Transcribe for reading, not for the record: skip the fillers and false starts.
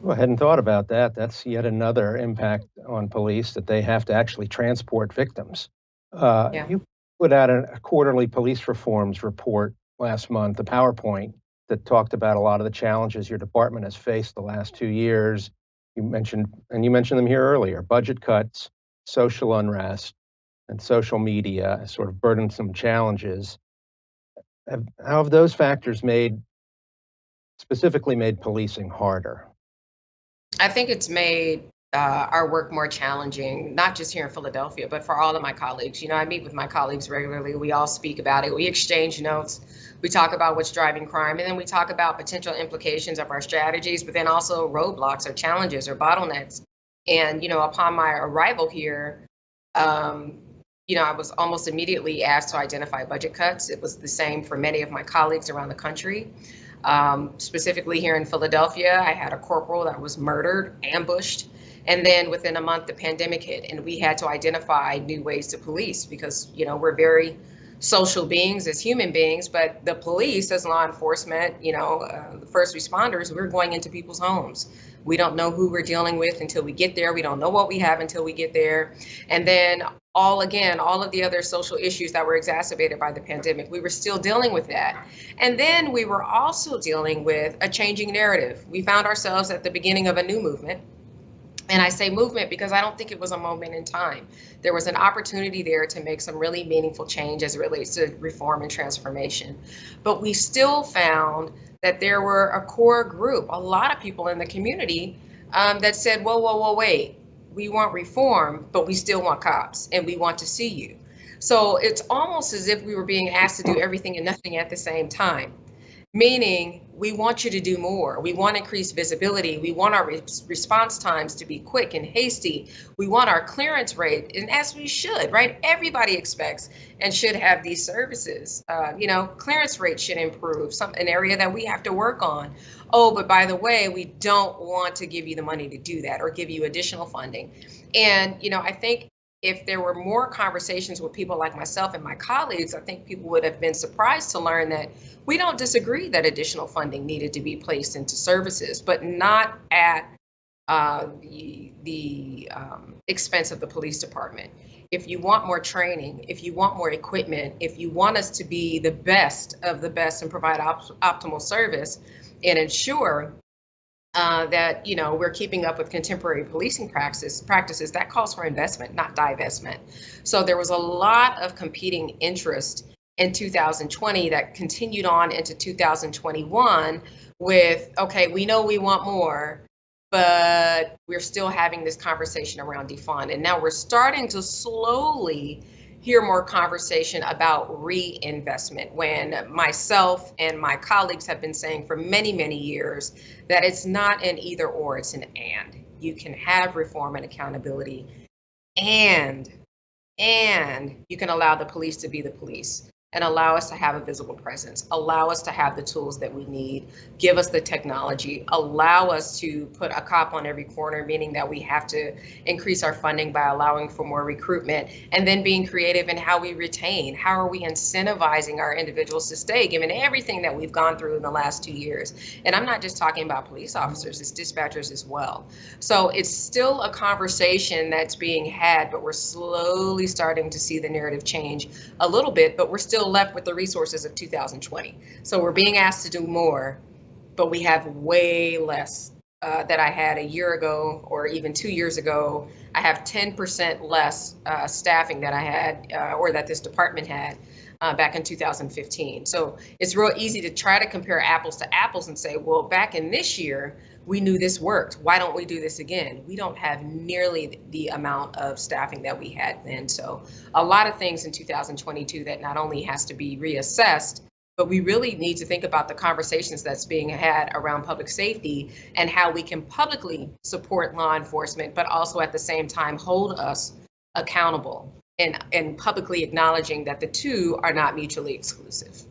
Well, I hadn't thought about that. That's yet another impact on police that they have to actually transport victims. Yeah. You put out a quarterly police reforms report last month, a PowerPoint that talked about a lot of the challenges your department has faced the last 2 years. You mentioned them here earlier: budget cuts, social unrest, and social media as sort of burdensome challenges. How have those factors specifically made policing harder? I think it's made our work more challenging, not just here in Philadelphia, but for all of my colleagues. I meet with my colleagues regularly. We all speak about it. We exchange notes. We talk about what's driving crime, and then we talk about potential implications of our strategies, but then also roadblocks or challenges or bottlenecks. And, upon my arrival here, um, I was almost immediately asked to identify budget cuts. It was the same for many of my colleagues around the country. Specifically here in Philadelphia, I had a corporal that was murdered, ambushed, and then within a month, the pandemic hit, and we had to identify new ways to police because, we're very social beings as human beings, but the police as law enforcement, the first responders, we're going into people's homes. We don't know who we're dealing with until we get there. We don't know what we have until we get there. And then all of the other social issues that were exacerbated by the pandemic, we were still dealing with that. And then we were also dealing with a changing narrative. We found ourselves at the beginning of a new movement. And I say movement because I don't think it was a moment in time. There was an opportunity there to make some really meaningful change as it relates to reform and transformation. But we still found that there were a core group, a lot of people in the community that said, whoa, whoa, whoa, wait, we want reform, but we still want cops and we want to see you. So it's almost as if we were being asked to do everything and nothing at the same time. Meaning, we want you to do more. We want increased visibility. We want our response times to be quick and hasty. We want our clearance rate, and as we should, right? Everybody expects and should have these services. Clearance rate should improve, an area that we have to work on. Oh, but by the way, we don't want to give you the money to do that or give you additional funding. And, I think if there were more conversations with people like myself and my colleagues, I think people would have been surprised to learn that we don't disagree that additional funding needed to be placed into services, but not at the expense of the police department. If you want more training, if you want more equipment, if you want us to be the best of the best and provide optimal service and ensure that we're keeping up with contemporary policing practices, that calls for investment, not divestment. So there was a lot of competing interest in 2020 that continued on into 2021 with, okay, we know we want more, but we're still having this conversation around defund. And now we're starting to slowly hear more conversation about reinvestment, when myself and my colleagues have been saying for many, many years that it's not an either or, it's an and. You can have reform and accountability, and you can allow the police to be the police and allow us to have a visible presence, allow us to have the tools that we need, give us the technology, allow us to put a cop on every corner, meaning that we have to increase our funding by allowing for more recruitment, and then being creative in how we retain. How are we incentivizing our individuals to stay, given everything that we've gone through in the last 2 years? And I'm not just talking about police officers, it's dispatchers as well. So it's still a conversation that's being had, but we're slowly starting to see the narrative change a little bit, but we're still left with the resources of 2020. So we're being asked to do more, but we have way less that I had a year ago or even 2 years ago. I have 10% less staffing that I had or that this department had back in 2015. So it's real easy to try to compare apples to apples and say, well, back in this year, we knew this worked. Why don't we do this again? We don't have nearly the amount of staffing that we had then. So a lot of things in 2022 that not only has to be reassessed, but we really need to think about the conversations that's being had around public safety and how we can publicly support law enforcement, but also at the same time hold us accountable, and publicly acknowledging that the two are not mutually exclusive.